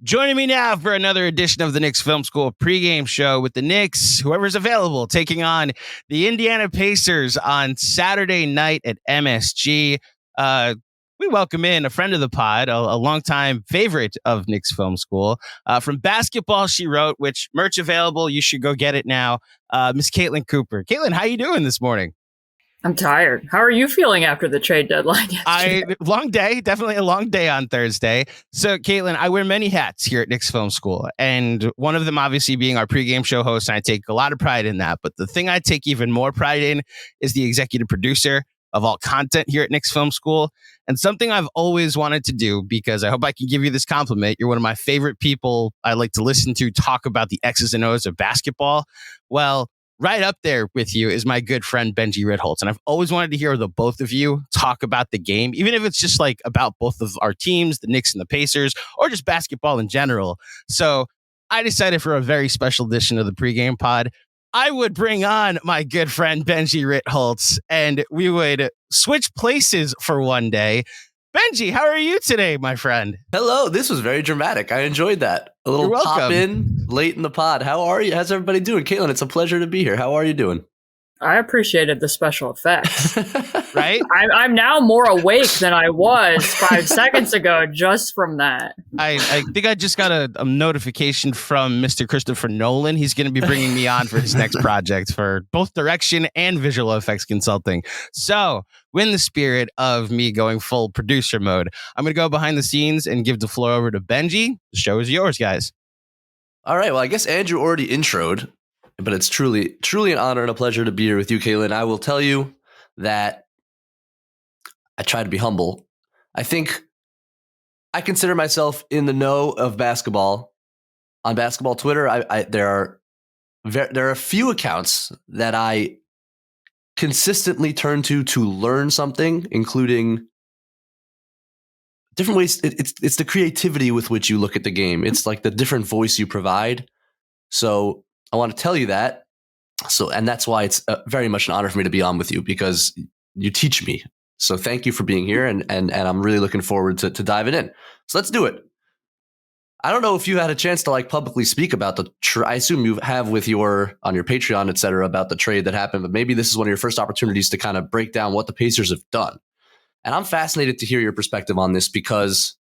Joining me now for another edition of the Knicks Film School pregame show with the Knicks, whoever's available, taking on the Indiana Pacers on Saturday night at MSG. We welcome in a friend of the pod, a longtime favorite of Knicks Film School. From Basketball She Wrote, which merch available, you should go get it now. Miss Caitlin Cooper. Caitlin, how you doing this morning? I'm tired. How are you feeling after the trade deadline yesterday? Long day, definitely a long day on Thursday. So, Caitlin, I wear many hats here at Knicks Film School, and one of them obviously being our pregame show host, and I take a lot of pride in that. But the thing I take even more pride in is the executive producer of all content here at Knicks Film School, and something I've always wanted to do, because I hope I can give you this compliment. You're one of my favorite people I like to listen to talk about the X's and O's of basketball. Well, right up there with you is my good friend Benjy Ritholtz. And I've always wanted to hear the both of you talk about the game, even if it's just like about both of our teams, the Knicks and the Pacers, or just basketball in general. So I decided for a very special edition of the pregame pod, I would bring on my good friend Benjy Ritholtz, and we would switch places for one day. Benjy, how are you today, my friend? Hello. This was very dramatic. I enjoyed that. A little pop in late in the pod. How are you? How's everybody doing? Caitlin, it's a pleasure to be here. How are you doing? I appreciated the special effects. Right? I'm now more awake than I was 5 seconds ago just from that. I think I just got a notification from Mr. Christopher Nolan. He's going to be bringing me on for his next project for both direction and visual effects consulting. So, in the spirit of me going full producer mode, I'm going to go behind the scenes and give the floor over to Benjy. The show is yours, guys. All right. Well, I guess Andrew already introed, but it's truly an honor and a pleasure to be here with you, Caitlin. I will tell you that I try to be humble. I think I consider myself in the know of basketball. On basketball Twitter, there are a few accounts that I consistently turn to learn something, including different ways. It's the creativity with which you look at the game. It's like the different voice you provide. So I want to tell you that. And that's why it's very much an honor for me to be on with you, because you teach me. So thank you for being here, and I'm really looking forward to diving in. So let's do it. I don't know if you had a chance to like publicly speak about I assume you have on your Patreon, et cetera, about the trade that happened, but maybe this is one of your first opportunities to kind of break down what the Pacers have done. And I'm fascinated to hear your perspective on this, because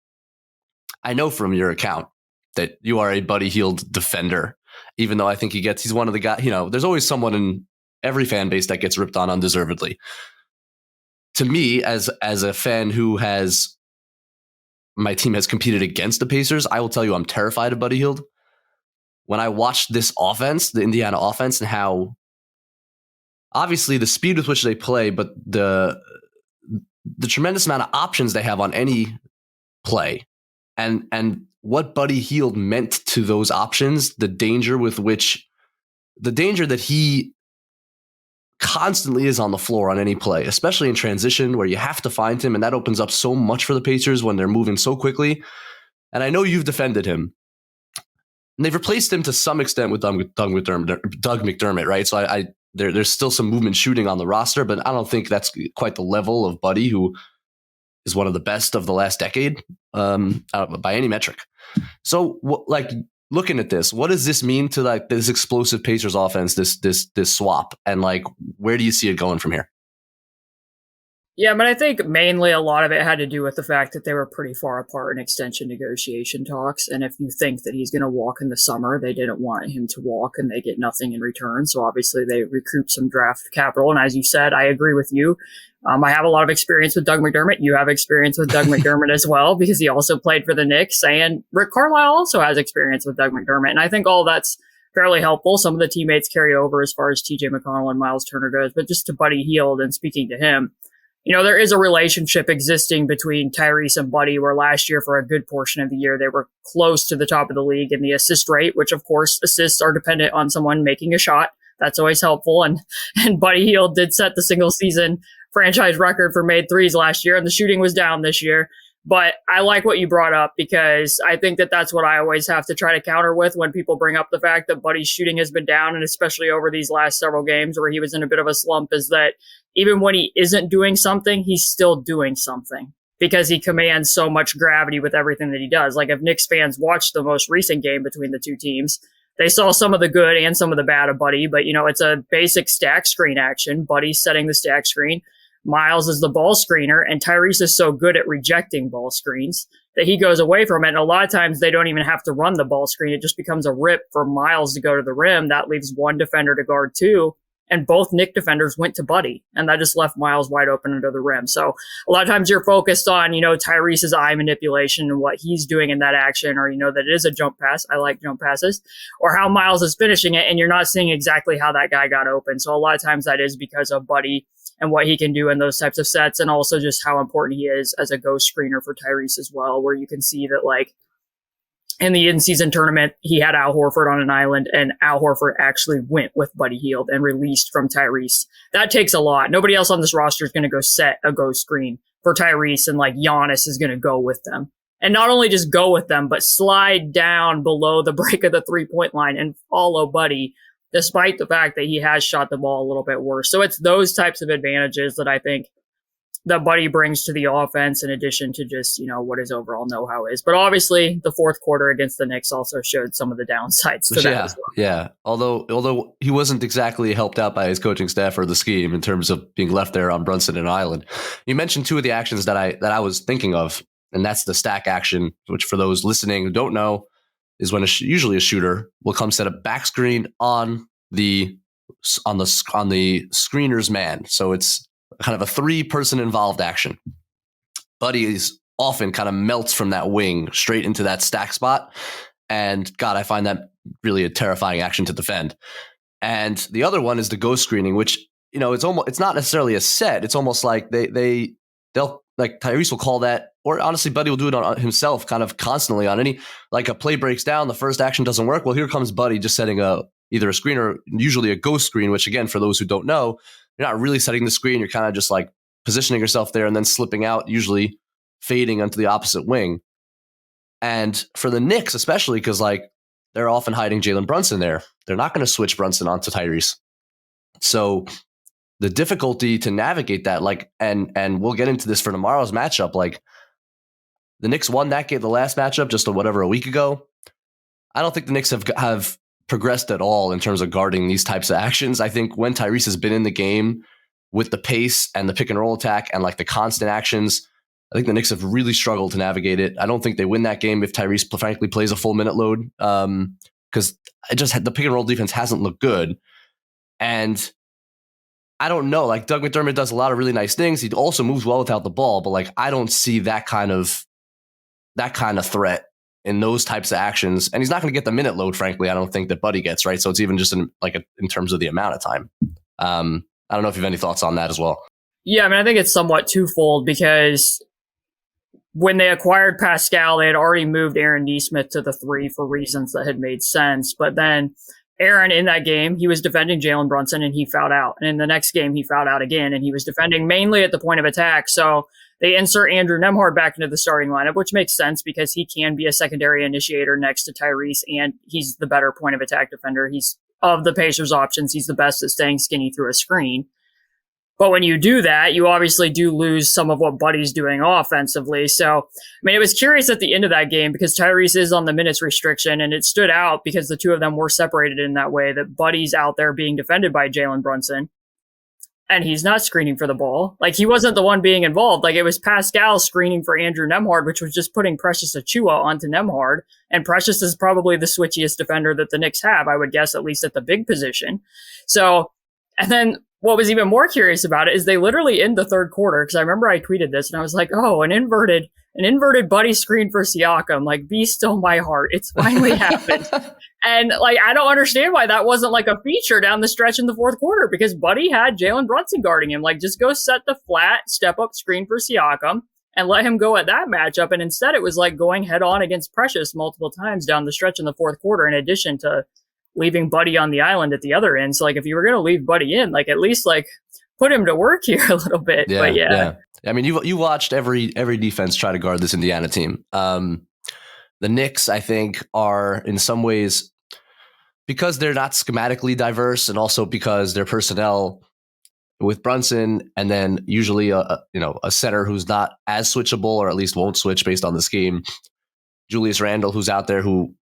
I know from your account that you are a Buddy Hield defender, even though I think he's one of the guys, there's always someone in every fan base that gets ripped on undeservedly. To me, as a fan my team has competed against the Pacers, I will tell you I'm terrified of Buddy Hield. When I watched this offense, the Indiana offense, and how obviously the speed with which they play, but the tremendous amount of options they have on any play, and what Buddy Hield meant to those options, the danger that he constantly is on the floor on any play, especially in transition where you have to find him. And that opens up so much for the Pacers when they're moving so quickly. And I know you've defended him. And they've replaced him to some extent with Doug McDermott, right? So there's still some movement shooting on the roster, but I don't think that's quite the level of Buddy, who is one of the best of the last decade by any metric. So looking at this, what does this mean to like this explosive Pacers offense, this swap, and like where do you see it going from here? Yeah, but I think mainly a lot of it had to do with the fact that they were pretty far apart in extension negotiation talks. And if you think that he's going to walk in the summer, they didn't want him to walk and they get nothing in return. So obviously they recoup some draft capital. And as you said, I agree with you. I have a lot of experience with Doug McDermott. You have experience with Doug McDermott as well, because he also played for the Knicks. And Rick Carlisle also has experience with Doug McDermott. And I think all that's fairly helpful. Some of the teammates carry over as far as TJ McConnell and Miles Turner goes. But just to Buddy Hield and speaking to him, there is a relationship existing between Tyrese and Buddy, where last year for a good portion of the year, they were close to the top of the league in the assist rate, which of course assists are dependent on someone making a shot. That's always helpful. And Buddy Hield did set the single season franchise record for made threes last year, and the shooting was down this year. But I like what you brought up, because I think that that's what I always have to try to counter with when people bring up the fact that Buddy's shooting has been down, and especially over these last several games where he was in a bit of a slump, is that even when he isn't doing something, he's still doing something. because he commands so much gravity with everything that he does. Like if Knicks fans watched the most recent game between the two teams, they saw some of the good and some of the bad of Buddy, but it's a basic stack screen action. Buddy's setting the stack screen. Miles is the ball screener, and Tyrese is so good at rejecting ball screens that he goes away from it. And a lot of times they don't even have to run the ball screen. It just becomes a rip for Miles to go to the rim. That leaves one defender to guard two. And both Knick defenders went to Buddy, and that just left Miles wide open under the rim. So a lot of times you're focused on, Tyrese's eye manipulation and what he's doing in that action, or, that it is a jump pass. I like jump passes, or how Miles is finishing it, and you're not seeing exactly how that guy got open. So a lot of times that is because of Buddy and what he can do in those types of sets, and also just how important he is as a ghost screener for Tyrese as well, where you can see that, like, in the in-season tournament, he had Al Horford on an island, and Al Horford actually went with Buddy Hield and released from Tyrese. That takes a lot. Nobody else on this roster is going to go set a ghost screen for Tyrese, and like Giannis is going to go with them. And not only just go with them, but slide down below the break of the three-point line and follow Buddy, despite the fact that he has shot the ball a little bit worse. So it's those types of advantages that I think that Buddy brings to the offense, in addition to just, what his overall know-how is. But obviously, the fourth quarter against the Knicks also showed some of the downsides to that as well. Yeah, although he wasn't exactly helped out by his coaching staff or the scheme in terms of being left there on Brunson and Island. You mentioned two of the actions that I was thinking of, and that's the stack action, which for those listening who don't know, is when usually a shooter will come set a back screen on the screener's man. So it's kind of a 3-person involved action. Buddy is often kind of melts from that wing straight into that stack spot. And God, I find that really a terrifying action to defend. And the other one is the ghost screening, which, it's not necessarily a set. It's almost like they'll like Tyrese will call that, or honestly, Buddy will do it on himself kind of constantly on any, like a play breaks down, the first action doesn't work. Well, here comes Buddy just setting either a screen or usually a ghost screen, which again, for those who don't know, you're not really setting the screen. You're kind of just like positioning yourself there and then slipping out, usually fading onto the opposite wing. And for the Knicks, especially because like they're often hiding Jalen Brunson there, they're not going to switch Brunson onto Tyrese. So the difficulty to navigate that, like, and we'll get into this for tomorrow's matchup. Like the Knicks won that game, the last matchup, just a week ago. I don't think the Knicks have progressed at all in terms of guarding these types of actions. I think when Tyrese has been in the game with the pace and the pick and roll attack and like the constant actions, I think the Knicks have really struggled to navigate it. I don't think they win that game if Tyrese frankly plays a full minute load, because the pick and roll defense hasn't looked good. And I don't know, like Doug McDermott does a lot of really nice things. He also moves well without the ball, but like I don't see that kind of threat in those types of actions. And he's not going to get the minute load, frankly, I don't think that Buddy gets, right? So it's even just in terms of the amount of time. I don't know if you have any thoughts on that as well. Yeah, I mean, I think it's somewhat twofold, because when they acquired Pascal, they had already moved Aaron Nesmith to the 3 for reasons that had made sense. But then Aaron, in that game, he was defending Jalen Brunson and he fouled out. And in the next game, he fouled out again, and he was defending mainly at the point of attack. So they insert Andrew Nembhard back into the starting lineup, which makes sense because he can be a secondary initiator next to Tyrese, and he's the better point of attack defender. He's, of the Pacers options, he's the best at staying skinny through a screen. But when you do that, you obviously do lose some of what Buddy's doing offensively. So, I mean, it was curious at the end of that game because Tyrese is on the minutes restriction, and it stood out because the two of them were separated in that way, that Buddy's out there being defended by Jalen Brunson, and he's not screening for the ball. Like, he wasn't the one being involved. Like, it was Pascal screening for Andrew Nembhard, which was just putting Precious Achiuwa onto Nembhard. And Precious is probably the switchiest defender that the Knicks have, I would guess, at least at the big position. So, and then what was even more curious about it is they literally end the third quarter, because I remember I tweeted this and I was like, oh, an inverted Buddy screen for Siakam. Like, be still my heart. It's finally happened. And like, I don't understand why that wasn't like a feature down the stretch in the fourth quarter, because Buddy had Jalen Brunson guarding him. Like, just go set the flat step up screen for Siakam and let him go at that matchup. And instead it was like going head on against Precious multiple times down the stretch in the fourth quarter, in addition to leaving Buddy on the island at the other end. So like, if you were going to leave Buddy in, like, at least like put him to work here a little bit. Yeah, but yeah. I mean, you watched every defense try to guard this Indiana team. The Knicks, I think, are in some ways, because they're not schematically diverse, and also because their personnel with Brunson, and then usually a center who's not as switchable, or at least won't switch based on the scheme. Julius Randle, who's out there, who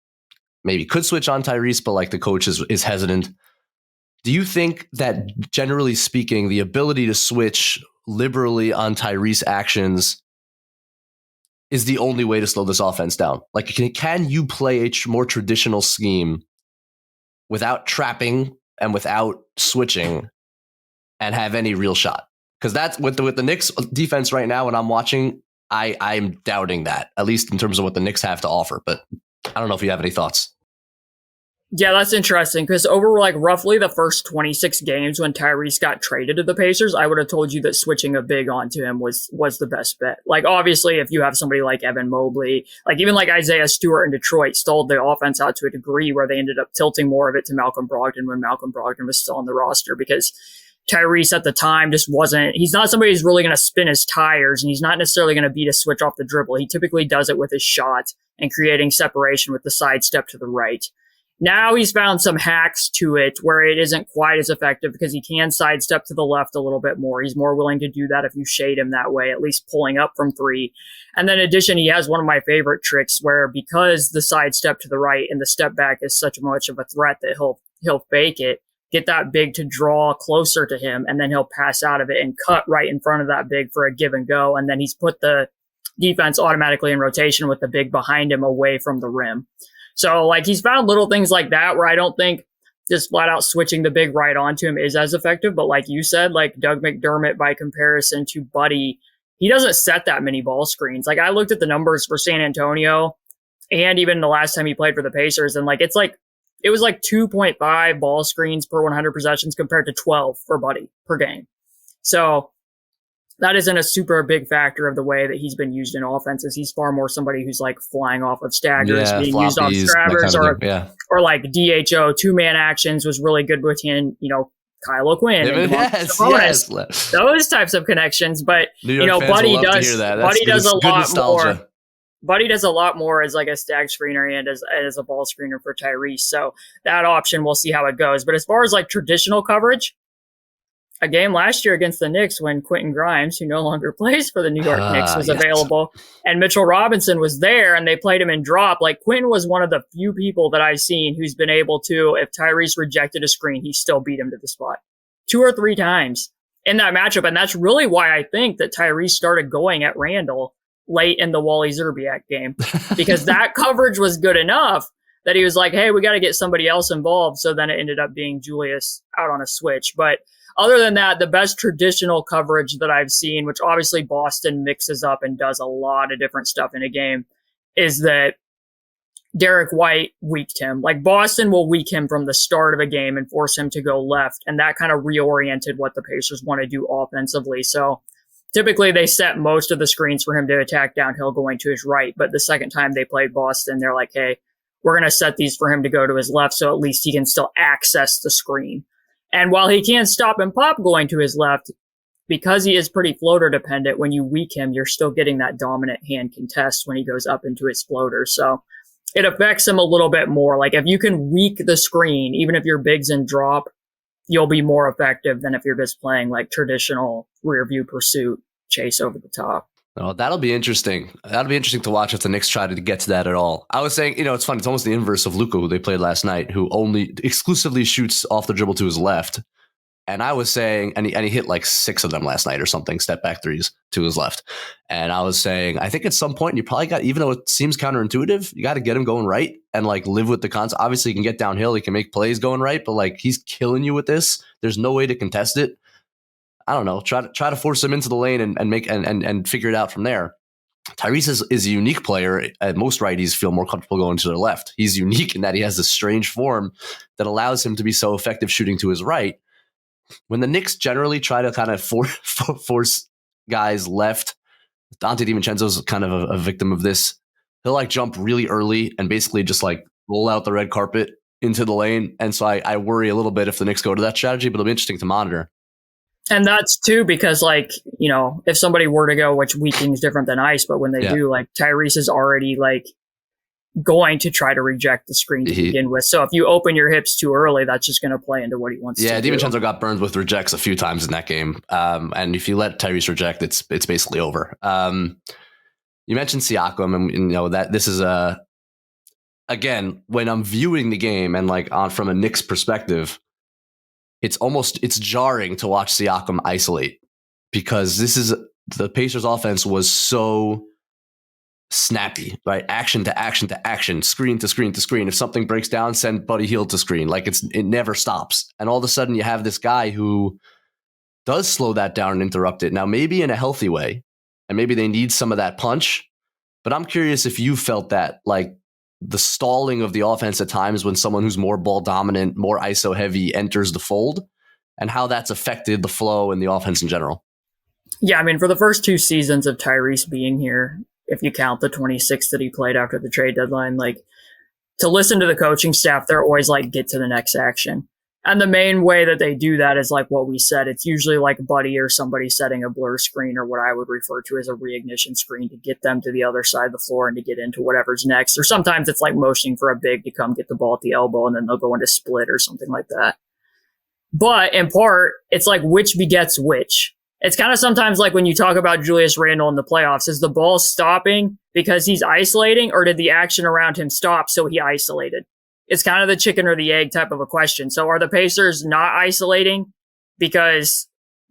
maybe could switch on Tyrese, but like the coach is hesitant. Do you think that, generally speaking, the ability to switch liberally on Tyrese actions is the only way to slow this offense down? Like, can you play a more traditional scheme without trapping and without switching and have any real shot? Because that's with the Knicks defense right now, when I'm watching, I'm doubting that, at least in terms of what the Knicks have to offer. But I don't know if you have any thoughts. Yeah, that's interesting, because over like roughly the first 26 games when Tyrese got traded to the Pacers, I would have told you that switching a big onto him was the best bet. Like, obviously, if you have somebody like Evan Mobley, like even like Isaiah Stewart in Detroit, stalled the offense out to a degree where they ended up tilting more of it to Malcolm Brogdon when Malcolm Brogdon was still on the roster, because Tyrese at the time just he's not somebody who's really going to spin his tires, and he's not necessarily going to beat a switch off the dribble. He typically does it with his shot and creating separation with the side step to the right. Now he's found some hacks to it where it isn't quite as effective, because he can sidestep to the left a little bit more. He's more willing to do that if you shade him that way, at least pulling up from three. And then in addition, he has one of my favorite tricks where, because the sidestep to the right and the step back is such much of a threat, that he'll fake it, get that big to draw closer to him, and then he'll pass out of it and cut right in front of that big for a give and go. And then he's put the defense automatically in rotation with the big behind him away from the rim. So, like, he's found little things like that where I don't think just flat out switching the big right onto him is as effective. But like you said, like Doug McDermott, by comparison to Buddy, he doesn't set that many ball screens. Like, I looked at the numbers for San Antonio and even the last time he played for the Pacers, and like it was like 2.5 ball screens per 100 possessions compared to 12 for Buddy per game. So that isn't a super big factor of the way that he's been used in offenses. He's far more somebody who's like flying off of staggers, being used off strabbers, or like DHO 2-man actions was really good between, Kyle O'Quinn and those types of connections. But Buddy does a lot more. Buddy does a lot more as like a stag screener and as a ball screener for Tyrese. So that option, we'll see how it goes. But as far as like traditional coverage, a game last year against the Knicks when Quentin Grimes, who no longer plays for the New York Knicks, was available, and Mitchell Robinson was there, and they played him in drop. Like, Quentin was one of the few people that I've seen who's been able to, if Tyrese rejected a screen, he still beat him to the spot 2 or 3 times in that matchup. And that's really why I think that Tyrese started going at Randle late in the Wally Zerbiak game, because that coverage was good enough that he was like, hey, we got to get somebody else involved. So then it ended up being Julius out on a switch. But other than that, the best traditional coverage that I've seen, which obviously Boston mixes up and does a lot of different stuff in a game, is that Derek White weaked him. Like, Boston will weak him from the start of a game and force him to go left. And that kind of reoriented what the Pacers want to do offensively. So typically they set most of the screens for him to attack downhill going to his right. But the second time they played Boston, they're like, hey, we're going to set these for him to go to his left, so at least he can still access the screen. And while he can stop and pop going to his left, because he is pretty floater dependent, when you weak him, you're still getting that dominant hand contest when he goes up into his floater. So it affects him a little bit more. Like, if you can weak the screen, even if your big's in drop, you'll be more effective than if you're just playing like traditional rear view pursuit, chase over the top. Oh, that'll be interesting. That'll be interesting to watch if the Knicks try to get to that at all. I was saying, it's funny. It's almost the inverse of Luka, who they played last night, who only exclusively shoots off the dribble to his left. And I was saying, and he hit like 6 of them last night or something, step back threes to his left. And I was saying, I think at some point you probably got, even though it seems counterintuitive, you got to get him going right and like live with the concept. Obviously, he can get downhill, he can make plays going right, but like, he's killing you with this. There's no way to contest it. I don't know. Try to force him into the lane and make and figure it out from there. Tyrese is a unique player. Most righties feel more comfortable going to their left. He's unique in that he has this strange form that allows him to be so effective shooting to his right. When the Knicks generally try to kind of force guys left, Dante DiVincenzo's kind of a victim of this. He'll like jump really early and basically just like roll out the red carpet into the lane. And so I worry a little bit if the Knicks go to that strategy, but it'll be interesting to monitor. And that's too because, like, if somebody were to go, which weaking is different than ice, but when they do, like, Tyrese is already, like, going to try to reject the screen to begin with. So if you open your hips too early, that's just going to play into what he wants to do. Yeah, DiVincenzo got burned with rejects a few times in that game. And if you let Tyrese reject, it's basically over. You mentioned Siakam, and you know that this is again, when I'm viewing the game and like from a Knicks perspective, it's jarring to watch Siakam isolate, because the Pacers offense was so snappy, right? Action to action to action, screen to screen to screen. If something breaks down, send Buddy Hield to screen. Like it never stops. And all of a sudden you have this guy who does slow that down and interrupt it. Now, maybe in a healthy way, and maybe they need some of that punch, but I'm curious if you felt that, like, the stalling of the offense at times when someone who's more ball dominant, more ISO heavy enters the fold, and how that's affected the flow and the offense in general. Yeah, I mean, for the first 2 seasons of Tyrese being here, if you count the 26 that he played after the trade deadline, like, to listen to the coaching staff, they're always like, get to the next action. And the main way that they do that is like what we said. It's usually like Buddy or somebody setting a blur screen, or what I would refer to as a reignition screen, to get them to the other side of the floor and to get into whatever's next. Or sometimes it's like motioning for a big to come get the ball at the elbow, and then they'll go into split or something like that. But in part, it's like which begets which. It's kind of sometimes like when you talk about Julius Randle in the playoffs, is the ball stopping because he's isolating, or did the action around him stop so he isolated? It's kind of the chicken or the egg type of a question. So are the Pacers not isolating because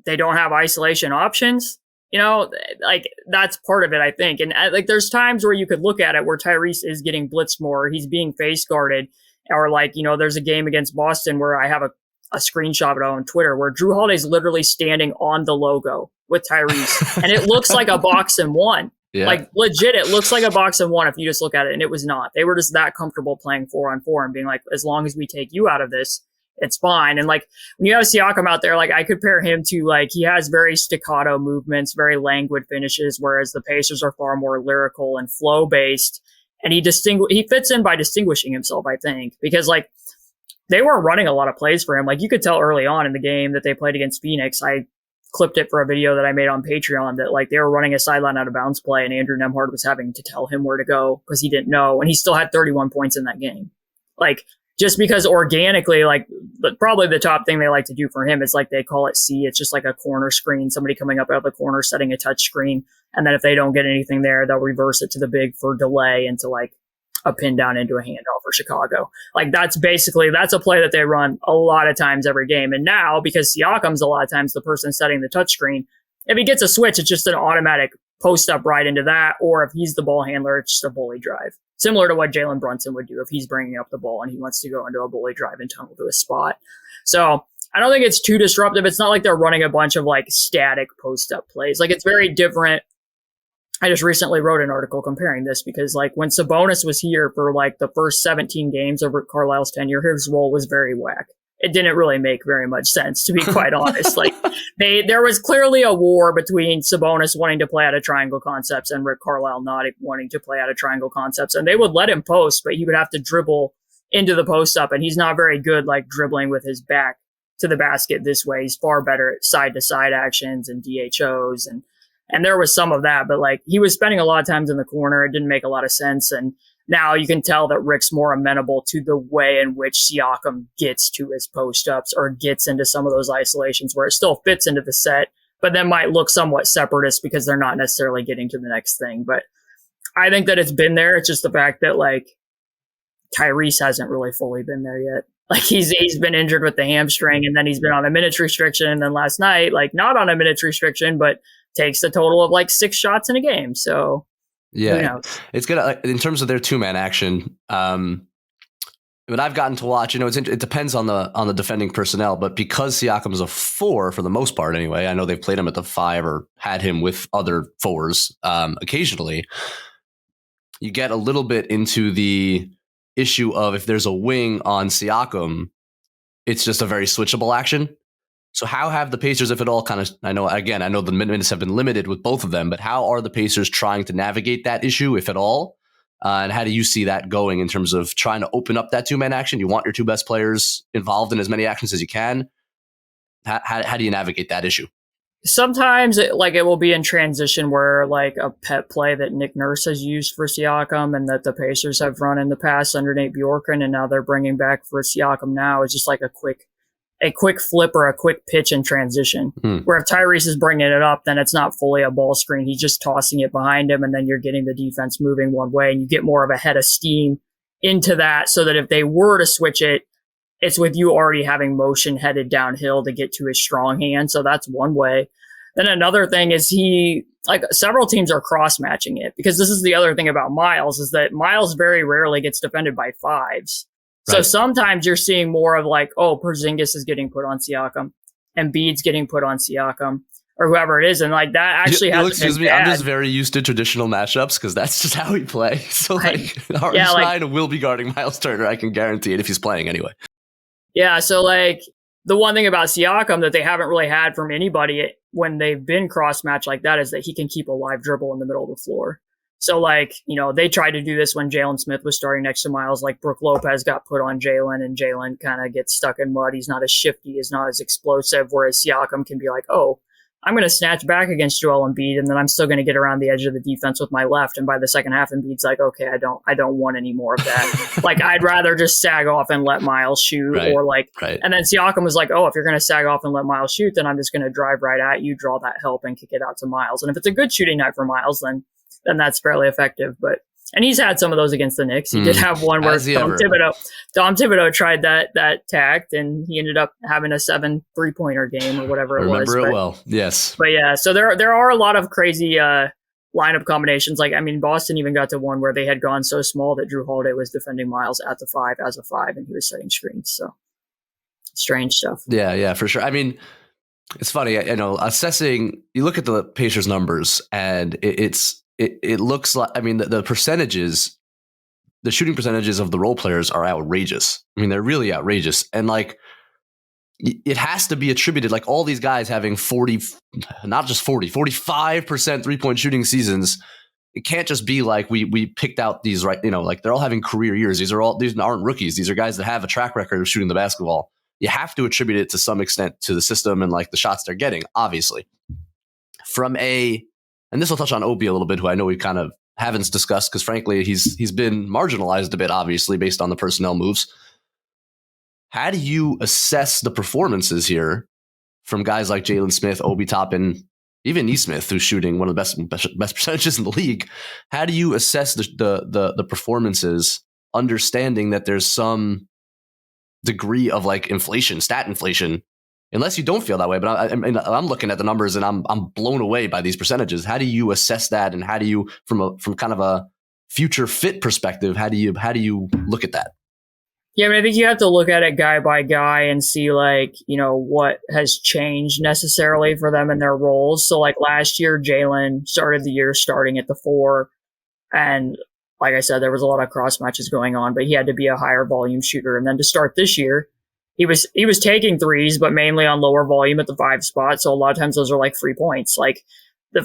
they don't have isolation options? You know, like, that's part of it, I think. And like, there's times where you could look at it where Tyrese is getting blitzed more, he's being face guarded, or like, you know, there's a game against Boston where I have a screenshot of it on Twitter where Jrue Holiday's literally standing on the logo with Tyrese, and it looks like a box and one. Yeah. Like, legit, it looks like a box and one if you just look at it, and it was not. They were just that comfortable playing 4-on-4 and being like, as long as we take you out of this, it's fine. And like, when you have Siakam out there, like, I compare him to, like, he has very staccato movements, very languid finishes, whereas the Pacers are far more lyrical and flow based. And he fits in by distinguishing himself, I think, because like, they were running a lot of plays for him. Like, you could tell early on in the game that they played against Phoenix. I clipped it for a video that I made on Patreon, that like they were running a sideline out of bounds play, and Andrew Nembhard was having to tell him where to go because he didn't know. And he still had 31 points in that game. Like, just because organically, like, but probably the top thing they like to do for him is, like, they call it C. It's just like a corner screen, somebody coming up out of the corner, setting a touch screen. And then if they don't get anything there, they'll reverse it to the big for delay into like a pin down into a handoff for Chicago. Like, that's a play that they run a lot of times every game. And now, because Siakam's a lot of times the person setting the touch screen, if he gets a switch, it's just an automatic post up right into that. Or if he's the ball handler, it's just a bully drive. Similar to what Jalen Brunson would do if he's bringing up the ball and he wants to go into a bully drive and tunnel to a spot. So I don't think it's too disruptive. It's not like they're running a bunch of like static post up plays. Like, it's very different. I just recently wrote an article comparing this because, like, when Sabonis was here for like the first 17 games of Rick Carlisle's tenure, his role was very whack. It didn't really make very much sense, to be quite honest. Like, there was clearly a war between Sabonis wanting to play out of triangle concepts and Rick Carlisle not wanting to play out of triangle concepts. And they would let him post, but he would have to dribble into the post up, and he's not very good like dribbling with his back to the basket this way. He's far better at side to side actions and DHOs, and there was some of that, but like, he was spending a lot of times in the corner. It didn't make a lot of sense. And now you can tell that Rick's more amenable to the way in which Siakam gets to his post ups or gets into some of those isolations where it still fits into the set, but then might look somewhat separatist because they're not necessarily getting to the next thing. But I think that it's been there. It's just the fact that like Tyrese hasn't really fully been there yet. Like, he's been injured with the hamstring, and then he's been on a minutes restriction. And then last night, like, not on a minutes restriction, but takes a total of like 6 shots in a game. So yeah, it's good in terms of their 2-man action. But I've gotten to watch, it depends on the defending personnel, but because Siakam's a 4 for the most part anyway, I know they've played him at the 5 or had him with other 4s occasionally. You get a little bit into the issue of if there's a wing on Siakam, it's just a very switchable action. So how have the Pacers, if at all, I know the minutes have been limited with both of them, but how are the Pacers trying to navigate that issue, if at all? And how do you see that going in terms of trying to open up that 2-man action? You want your 2 best players involved in as many actions as you can. How do you navigate that issue? sometimes it will be in transition where like a pet play that Nick Nurse has used for Siakam and that the Pacers have run in the past under Nate Bjorken, and now they're bringing back for Siakam now is just like a quick flip or a quick pitch in transition. Where if Tyrese is bringing it up, then it's not fully a ball screen. He's just tossing it behind him, and then you're getting the defense moving one way, and you get more of a head of steam into that so that if they were to switch it, it's with you already having motion headed downhill to get to his strong hand. So that's one way. Then another thing is several teams are cross-matching it, because this is the other thing about Miles is that Miles very rarely gets defended by fives. So sometimes you're seeing more of like, oh, Porzingis is getting put on Siakam, Embiid's getting put on Siakam, or whoever it is. And like that actually has excuse me, I'm just very used to traditional matchups because that's just how we play. So like Hartenstein will be guarding Miles Turner. I can guarantee it if he's playing anyway. Yeah, so like the one thing about Siakam that they haven't really had from anybody when they've been cross-matched like that is that he can keep a live dribble in the middle of the floor. So like, they tried to do this when Jalen Smith was starting next to Miles, like Brook Lopez got put on Jalen and Jalen kind of gets stuck in mud. He's not as shifty, he's not as explosive, whereas Siakam can be like, oh, I'm going to snatch back against Joel Embiid, and then I'm still going to get around the edge of the defense with my left. And by the second half, Embiid's like, okay, I don't want any more of that. Like, I'd rather just sag off and let Miles shoot, and then Siakam was like, oh, if you're going to sag off and let Miles shoot, then I'm just going to drive right at you, draw that help, and kick it out to Miles. And if it's a good shooting night for Miles, then that's fairly effective. And he's had some of those against the Knicks. He did have one where Dom Thibodeau tried that tact, and he ended up having a 7 3-pointer game or whatever it was. Remember it well, yes. But yeah, so there are a lot of crazy lineup combinations. Like, I mean, Boston even got to one where they had gone so small that Drew Holiday was defending Miles at the 5 as a 5, and he was setting screens. So strange stuff. Yeah, for sure. I mean, it's funny, assessing. You look at the Pacers numbers, and it looks like, I mean, the percentages, the shooting percentages of the role players are outrageous. I mean, they're really outrageous. And like, it has to be attributed, like all these guys having 45% 3-point shooting seasons. It can't just be like we picked out these, right? Like they're all having career years. These aren't rookies. These are guys that have a track record of shooting the basketball. You have to attribute it to some extent to the system and like the shots they're getting, obviously. And this will touch on Obi a little bit, who I know we kind of haven't discussed because, frankly, he's been marginalized a bit, obviously, based on the personnel moves. How do you assess the performances here from guys like Jalen Smith, Obi Toppin, even Nesmith, who's shooting one of the best percentages in the league? How do you assess the performances, understanding that there's some degree of like inflation, stat inflation? Unless you don't feel that way, but I'm looking at the numbers and I'm blown away by these percentages. How do you assess that, and how do you, from kind of a future fit perspective, how do you look at that? Yeah, I mean, I think you have to look at it guy by guy and see like, what has changed necessarily for them in their roles. So like last year, Jalen started the year starting at the 4, and like I said, there was a lot of cross matches going on, but he had to be a higher volume shooter. And then to start this year, he was taking threes, but mainly on lower volume at the 5 spot. So a lot of times those are like free points. Like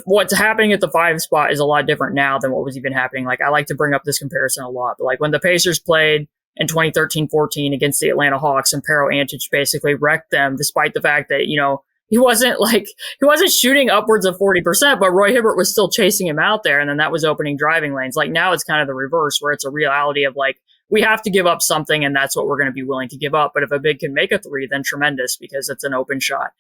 what's happening at the 5 spot is a lot different now than what was even happening. Like I like to bring up this comparison a lot, but like when the Pacers played in 2013-14 against the Atlanta Hawks, and Pero Antic basically wrecked them, despite the fact that, he wasn't shooting upwards of 40%, but Roy Hibbert was still chasing him out there. And then that was opening driving lanes. Like now it's kind of the reverse, where it's a reality of like, we have to give up something, and that's what we're going to be willing to give up. But if a big can make a 3, then tremendous, because it's an open shot.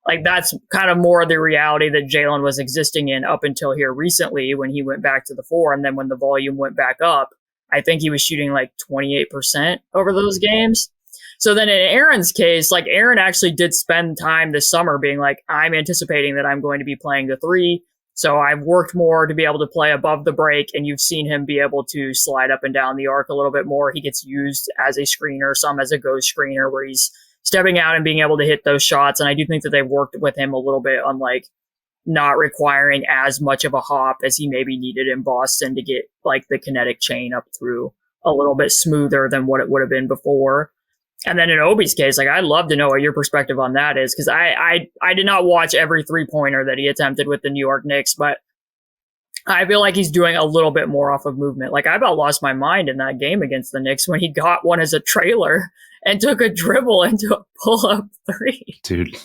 Like that's kind of more the reality that Jalen was existing in up until here recently when he went back to the 4. And then when the volume went back up, I think he was shooting like 28% over those games. So then in Aaron's case, like Aaron actually did spend time this summer being like, I'm anticipating that I'm going to be playing the 3. So I've worked more to be able to play above the break, and you've seen him be able to slide up and down the arc a little bit more. He gets used as a screener, some as a ghost screener, where he's stepping out and being able to hit those shots. And I do think that they've worked with him a little bit on like not requiring as much of a hop as he maybe needed in Boston to get like the kinetic chain up through a little bit smoother than what it would have been before. And then in Obi's case, like I'd love to know what your perspective on that is, because I did not watch every 3-pointer that he attempted with the New York Knicks, but I feel like he's doing a little bit more off of movement. Like I about lost my mind in that game against the Knicks when he got one as a trailer and took a dribble into a pull-up 3. Dude,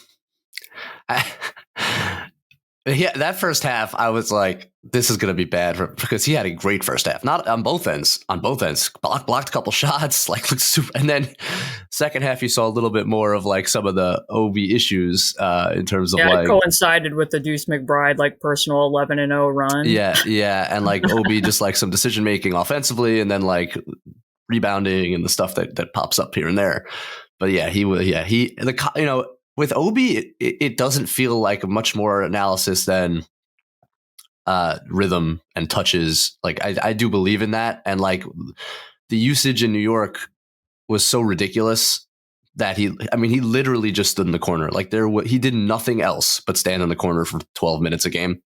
Yeah, that first half, I was like, this is going to be bad because he had a great first half. Not on both ends. Blocked a couple shots, like looked super. And then second half, you saw a little bit more of like some of the Obi issues in terms of it coincided with the Deuce McBride like personal 11-0 run. Yeah, and like Obi just like some decision making offensively, and then like rebounding and the stuff that pops up here and there. But with Obi, it doesn't feel like much more analysis than rhythm and touches. Like I do believe in that, and like the usage in New York was so ridiculous that he literally just stood in the corner. Like he did nothing else but stand in the corner for 12 minutes a game.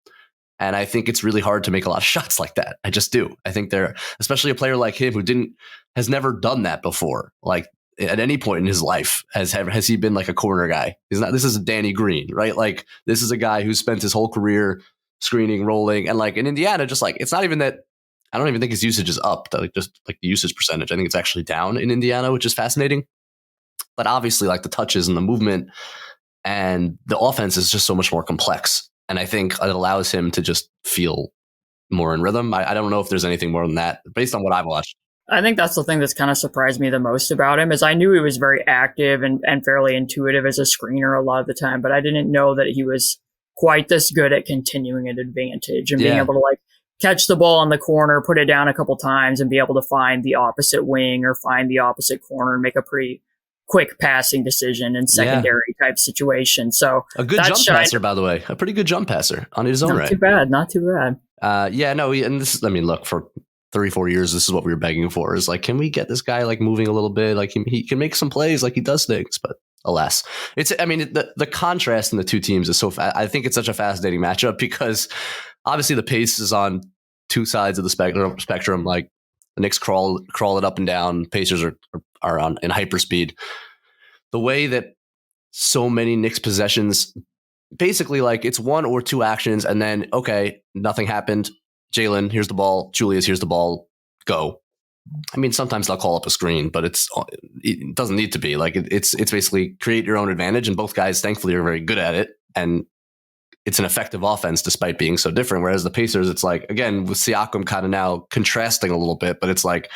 And I think it's really hard to make a lot of shots like that. I just do. I think especially a player like him who has never done that before. Like at any point in his life, has he been like a corner guy? This is a Danny Green, right? Like this is a guy who spent his whole career screening, rolling, and like in Indiana, just like it's not even that. I don't even think his usage is up. Just like the usage percentage, I think it's actually down in Indiana, which is fascinating. But obviously, like the touches and the movement and the offense is just so much more complex, and I think it allows him to just feel more in rhythm. I don't know if there's anything more than that based on what I've watched. I think that's the thing that's kind of surprised me the most about him is I knew he was very active and fairly intuitive as a screener a lot of the time, but I didn't know that he was quite this good at continuing an advantage and being able to like catch the ball in the corner, put it down a couple times and be able to find the opposite wing or find the opposite corner and make a pretty quick passing decision in secondary type situation. So a good jump passer, by the way, a pretty good jump passer on his own right. Not too bad. And this is, look, for 3-4 years, this is what we were begging for is like, can we get this guy like moving a little bit? Like he can make some plays, like he does things, but alas, the contrast in the two teams is I think it's such a fascinating matchup because obviously the pace is on two sides of the spectrum. Like the Knicks crawl it up and down. Pacers are in hyperspeed. The way that so many Knicks possessions, basically like it's one or two actions and then, okay, nothing happened. Jalen, here's the ball. Julius, here's the ball. Go. Sometimes they'll call up a screen, but it doesn't need to be. Like it's basically create your own advantage, and both guys, thankfully, are very good at it. And it's an effective offense despite being so different. Whereas the Pacers, it's like, again, with Siakam kind of now contrasting a little bit, but it's like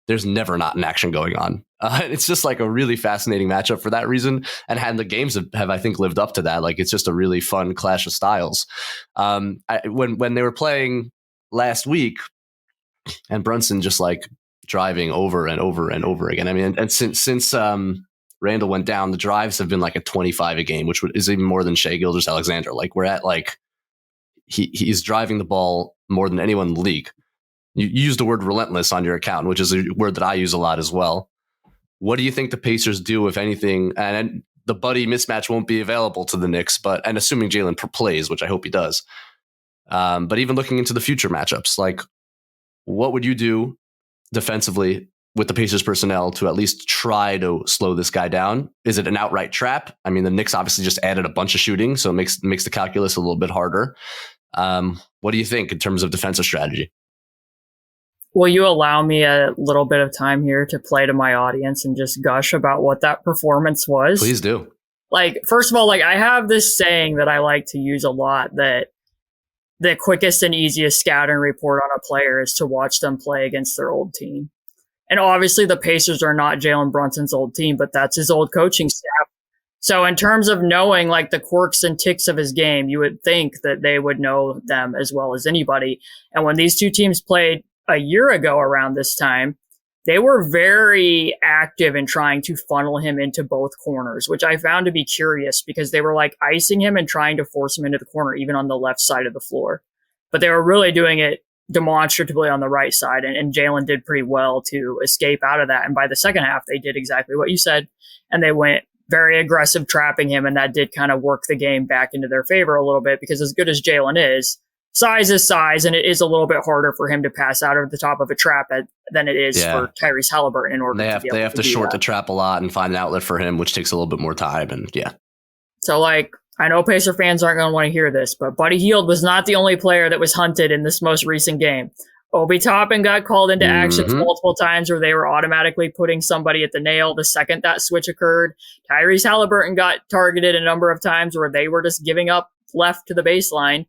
there's never not an action going on. It's just like a really fascinating matchup for that reason. And the games have, I think, lived up to that. Like it's just a really fun clash of styles. When they were playing last week and Brunson just like driving over and over and over again. And since Randle went down, the drives have been like a 25 a game, which is even more than Shai Gilgeous-Alexander. Like we're at like he's driving the ball more than anyone in the league. You use the word relentless on your account, which is a word that I use a lot as well. What do you think the Pacers do, if anything? And the Buddy mismatch won't be available to the Knicks, and assuming Jalen plays, which I hope he does. But even looking into the future matchups, like what would you do defensively with the Pacers personnel to at least try to slow this guy down? Is it an outright trap? The Knicks obviously just added a bunch of shooting, so it makes the calculus a little bit harder. What do you think in terms of defensive strategy? Will you allow me a little bit of time here to play to my audience and just gush about what that performance was? Please do. Like, first of all, like I have this saying that I like to use a lot that the quickest and easiest scouting report on a player is to watch them play against their old team. And obviously the Pacers are not Jalen Brunson's old team, but that's his old coaching staff. So in terms of knowing like the quirks and ticks of his game, you would think that they would know them as well as anybody. And when these two teams played a year ago around this time, they were very active in trying to funnel him into both corners, which I found to be curious because they were like icing him and trying to force him into the corner, even on the left side of the floor. But they were really doing it demonstratively on the right side. And Jalen did pretty well to escape out of that. And by the second half, they did exactly what you said. And they went very aggressive trapping him. And that did kind of work the game back into their favor a little bit because as good as Jalen is size, and it is a little bit harder for him to pass out of the top of a trap than it is for Tyrese Haliburton in order they have to short the trap a lot and find an outlet for him, which takes a little bit more time. And so like I know Pacer fans aren't going to want to hear this, but Buddy Hield was not the only player that was hunted in this most recent game. Obi Toppin got called into actions multiple times where they were automatically putting somebody at the nail the second that switch occurred. Tyrese Haliburton got targeted a number of times where they were just giving up left to the baseline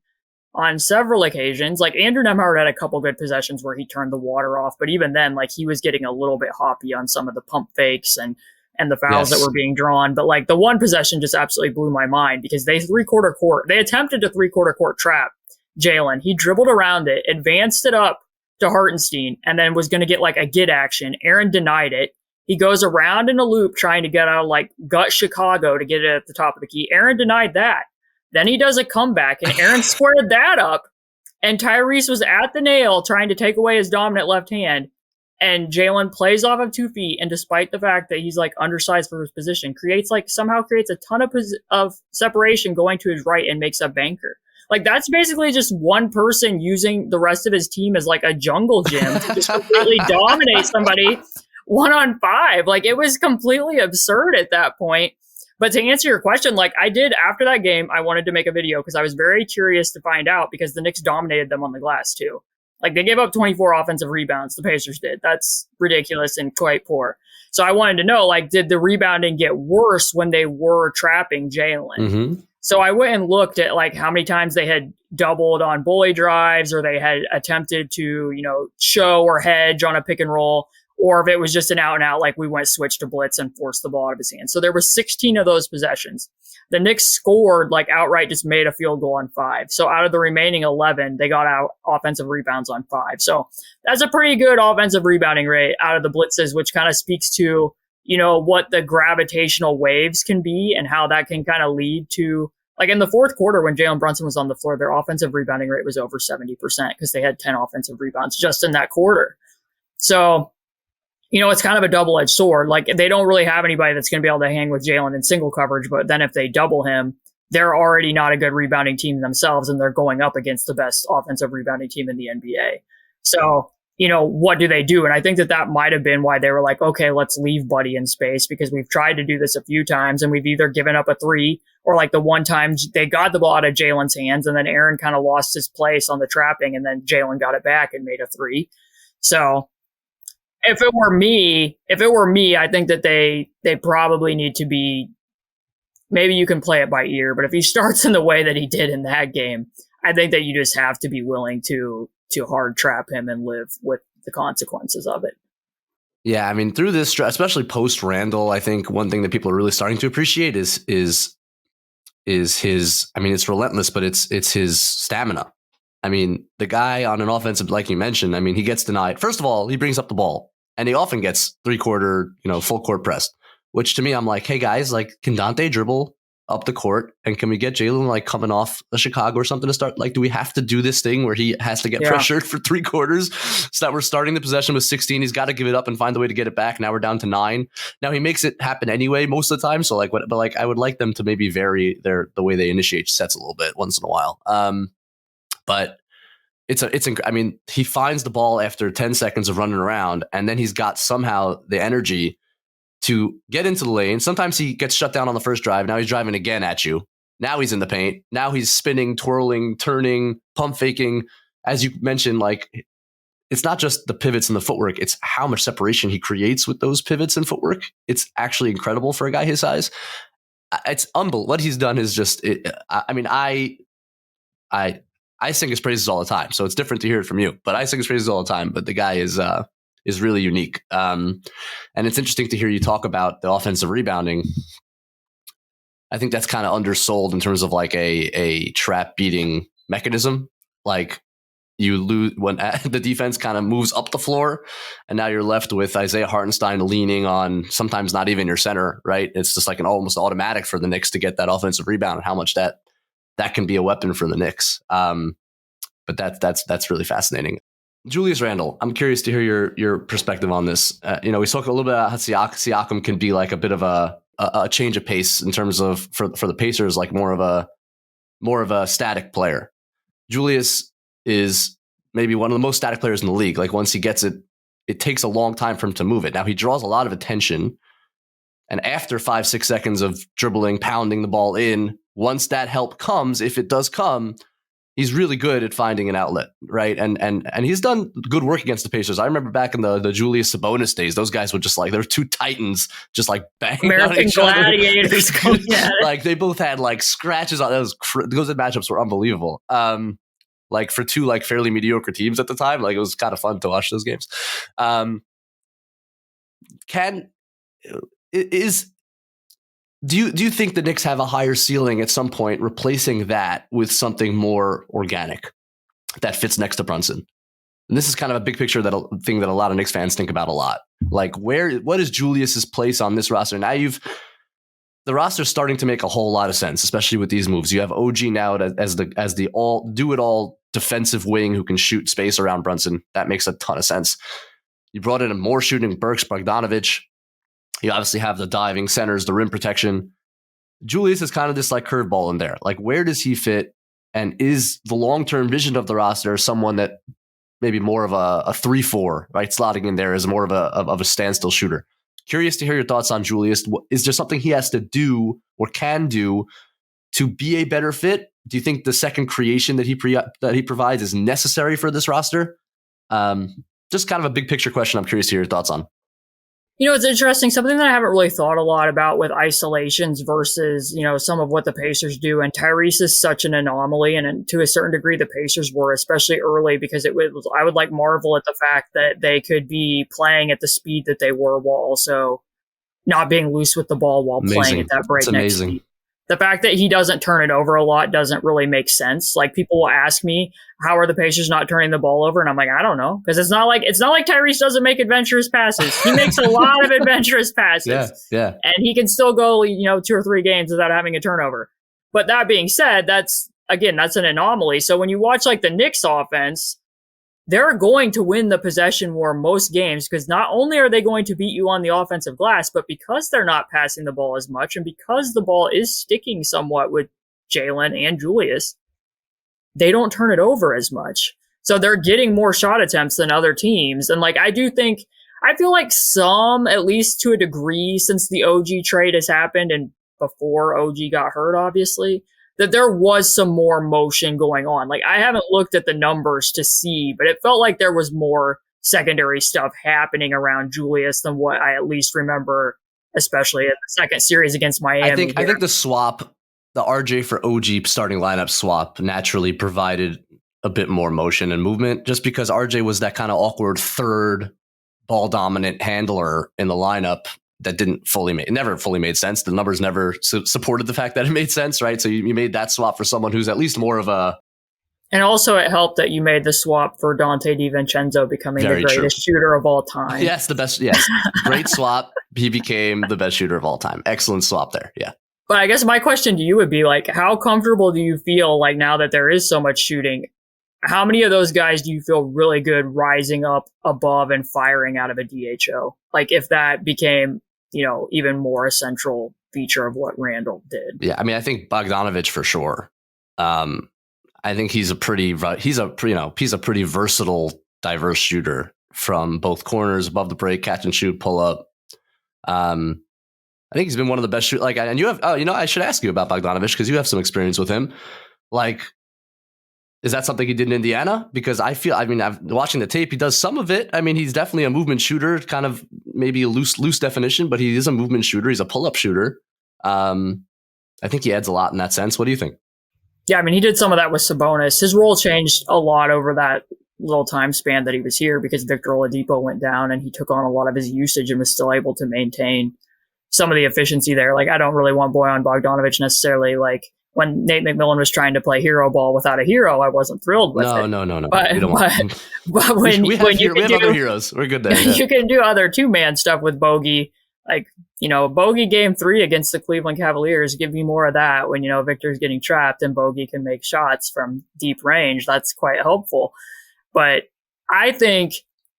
on several occasions. Like Andrew Nembhard had a couple good possessions where he turned the water off, but even then, like he was getting a little bit hoppy on some of the pump fakes and the fouls that were being drawn. But like the one possession just absolutely blew my mind because they attempted to 3/4 court trap Jalen. He dribbled around it, advanced it up to Hartenstein, and then was going to get like a get action. Aaron denied it. He goes around in a loop trying to get out, like gut Chicago to get it at the top of the key. Aaron denied that. Then he does a comeback, and Aaron squared that up. And Tyrese was at the nail trying to take away his dominant left hand. And Jalen plays off of 2 feet, and despite the fact that he's like undersized for his position, somehow creates a ton of separation going to his right and makes a banker. Like that's basically just one person using the rest of his team as like a jungle gym to just completely dominate somebody 1-on-5. Like it was completely absurd at that point. But to answer your question, like I did after that game, I wanted to make a video because I was very curious to find out because the Knicks dominated them on the glass too. Like they gave up 24 offensive rebounds. The Pacers did. That's ridiculous and quite poor. So I wanted to know, like, did the rebounding get worse when they were trapping Jalen? Mm-hmm. So I went and looked at like how many times they had doubled on bully drives or they had attempted to, show or hedge on a pick and roll, or if it was just an out and out, like we went switch to blitz and forced the ball out of his hand. So there were 16 of those possessions. The Knicks scored like outright, just made a field goal on 5. So out of the remaining 11, they got out offensive rebounds on 5. So that's a pretty good offensive rebounding rate out of the blitzes, which kind of speaks to, what the gravitational waves can be and how that can kind of lead to, like in the fourth quarter when Jalen Brunson was on the floor, their offensive rebounding rate was over 70% because they had 10 offensive rebounds just in that quarter. So, it's kind of a double-edged sword. Like they don't really have anybody that's going to be able to hang with Jalen in single coverage, but then if they double him, they're already not a good rebounding team themselves, and they're going up against the best offensive rebounding team in the NBA. So, what do they do? And I think that might have been why they were like, okay, let's leave Buddy in space because we've tried to do this a few times and we've either given up a 3 or like the one time they got the ball out of Jalen's hands and then Aaron kind of lost his place on the trapping and then Jalen got it back and made a 3. So if it were me, I think that they probably need to be, maybe you can play it by ear, but if he starts in the way that he did in that game, I think that you just have to be willing to hard trap him and live with the consequences of it. Yeah, I mean, through this, especially post Randle, I think one thing that people are really starting to appreciate is his, I mean, it's relentless, but it's his stamina. I mean, the guy on an offensive, like you mentioned, I mean, he gets denied. First of all, he brings up the ball and he often gets 3/4, full court pressed, which to me, I'm like, hey guys, like, can Dante dribble up the court and can we get Jalen like coming off a Chicago or something to start? Like, do we have to do this thing where he has to get pressured for 3/4 so that we're starting the possession with 16? He's got to give it up and find a way to get it back. Now we're down to 9. Now he makes it happen anyway most of the time. So like, but like, I would like them to maybe vary the way they initiate sets a little bit once in a while. But I mean, he finds the ball after 10 seconds of running around, and then he's got somehow the energy to get into the lane. Sometimes he gets shut down on the first drive. Now he's driving again at you. Now he's in the paint. Now he's spinning, twirling, turning, pump faking. As you mentioned, like, it's not just the pivots and the footwork. It's how much separation he creates with those pivots and footwork. It's actually incredible for a guy his size. It's unbelievable. What he's done is just, I mean, I sing his praises all the time, so it's different to hear it from you. But I sing his praises all the time. But the guy is really unique, and it's interesting to hear you talk about the offensive rebounding. I think that's kind of undersold in terms of like a trap beating mechanism. Like you lose when the defense kind of moves up the floor, and now you're left with Isaiah Hartenstein leaning on sometimes not even your center. Right? It's just like an almost automatic for the Knicks to get that offensive rebound, and how much that can be a weapon for the Knicks. But that's really fascinating. Julius Randle, I'm curious to hear your perspective on this. We talked a little bit about how Siakam can be like a bit of a change of pace in terms of for the Pacers, like more of a static player. Julius is maybe one of the most static players in the league. Like once he gets it, it takes a long time for him to move it. Now he draws a lot of attention, and after 5-6 seconds of dribbling, pounding the ball in, once that help comes, if it does come, he's really good at finding an outlet, right? And he's done good work against the Pacers. I remember back in the Julius Sabonis days, those guys were just like, there were two titans just like banging on American each other. Gladiators. Like they both had like scratches on those matchups were unbelievable. Like for two like fairly mediocre teams at the time, like it was kind of fun to watch those games. Do you think the Knicks have a higher ceiling at some point, replacing that with something more organic that fits next to Brunson? And this is kind of a big picture thing that a lot of Knicks fans think about a lot. Like what is Julius's place on this roster? Now the roster's starting to make a whole lot of sense, especially with these moves. You have OG now as the all do it all defensive wing who can shoot space around Brunson. That makes a ton of sense. You brought in a more shooting Burks, Bogdanovic. You obviously have the diving centers, the rim protection. Julius is kind of this like curveball in there. Like, where does he fit? And is the long-term vision of the roster someone that maybe more of a 3-4, right? Slotting in there as more of a standstill shooter. Curious to hear your thoughts on Julius. Is there something he has to do or can do to be a better fit? Do you think the second creation that he provides is necessary for this roster? Just kind of a big picture question. I'm curious to hear your thoughts on. You know, it's interesting. Something that I haven't really thought a lot about with isolations versus, you know, some of what the Pacers do. And Tyrese is such an anomaly. And to a certain degree, the Pacers were, especially early, because I would like marvel at the fact that they could be playing at the speed that they were while also not being loose with the ball while playing at that breakneck speed. The fact that he doesn't turn it over a lot doesn't really make sense. Like, people will ask me, how are the Pacers not turning the ball over? And I'm like, I don't know. Because it's not like Tyrese doesn't make adventurous passes. He makes a lot of adventurous passes. Yeah. And he can still go, 2 or 3 games without having a turnover. But that being said, that's an anomaly. So when you watch like the Knicks offense, they're going to win the possession war most games, because not only are they going to beat you on the offensive glass, but because they're not passing the ball as much and because the ball is sticking somewhat with Jalen and Julius, they don't turn it over as much. So they're getting more shot attempts than other teams. And like, I feel like some, at least to a degree, since the OG trade has happened and before OG got hurt, obviously, that there was some more motion going on. Like, I haven't looked at the numbers to see, but it felt like there was more secondary stuff happening around Julius than what I at least remember, especially in the second series against Miami. I think the swap, the RJ for OG starting lineup swap, naturally provided a bit more motion and movement, just because RJ was that kind of awkward third ball dominant handler in the lineup that never fully made sense. The numbers never supported the fact that it made sense, right? So you made that swap for someone who's at least more of a... And also it helped that you made the swap for Dante DiVincenzo becoming the greatest shooter of all time. Yes, the best. Yes. Great swap. He became the best shooter of all time. Excellent swap there. Yeah. But I guess my question to you would be, like, how comfortable do you feel, like, now that there is so much shooting? How many of those guys do you feel really good rising up above and firing out of a DHO? Like, if that became, even more a central feature of what Randle did. Yeah, I mean, I think Bogdanovic for sure. I think he's a pretty versatile, diverse shooter from both corners, above the break, catch and shoot, pull up. I think he's been one of the best shooters. Like, and you have, I should ask you about Bogdanovic because you have some experience with him. Like, is that something he did in Indiana? Because I've watching the tape, he does some of it. I mean, he's definitely a movement shooter, kind of maybe a loose definition, but he is a movement shooter. He's a pull-up shooter. I think he adds a lot in that sense. What do you think? Yeah, I mean, he did some of that with Sabonis. His role changed a lot over that little time span that he was here because Victor Oladipo went down and he took on a lot of his usage and was still able to maintain some of the efficiency there. Like, I don't really want Bojan Bogdanovic necessarily. Like, when Nate McMillan was trying to play hero ball without a hero, I wasn't thrilled with it. No. But when you can do other heroes, we're good there. Yeah. You can do other two-man stuff with Bogey. Like, Bogey game 3 against the Cleveland Cavaliers, give me more of that when, Victor's getting trapped and Bogey can make shots from deep range. That's quite helpful. But I think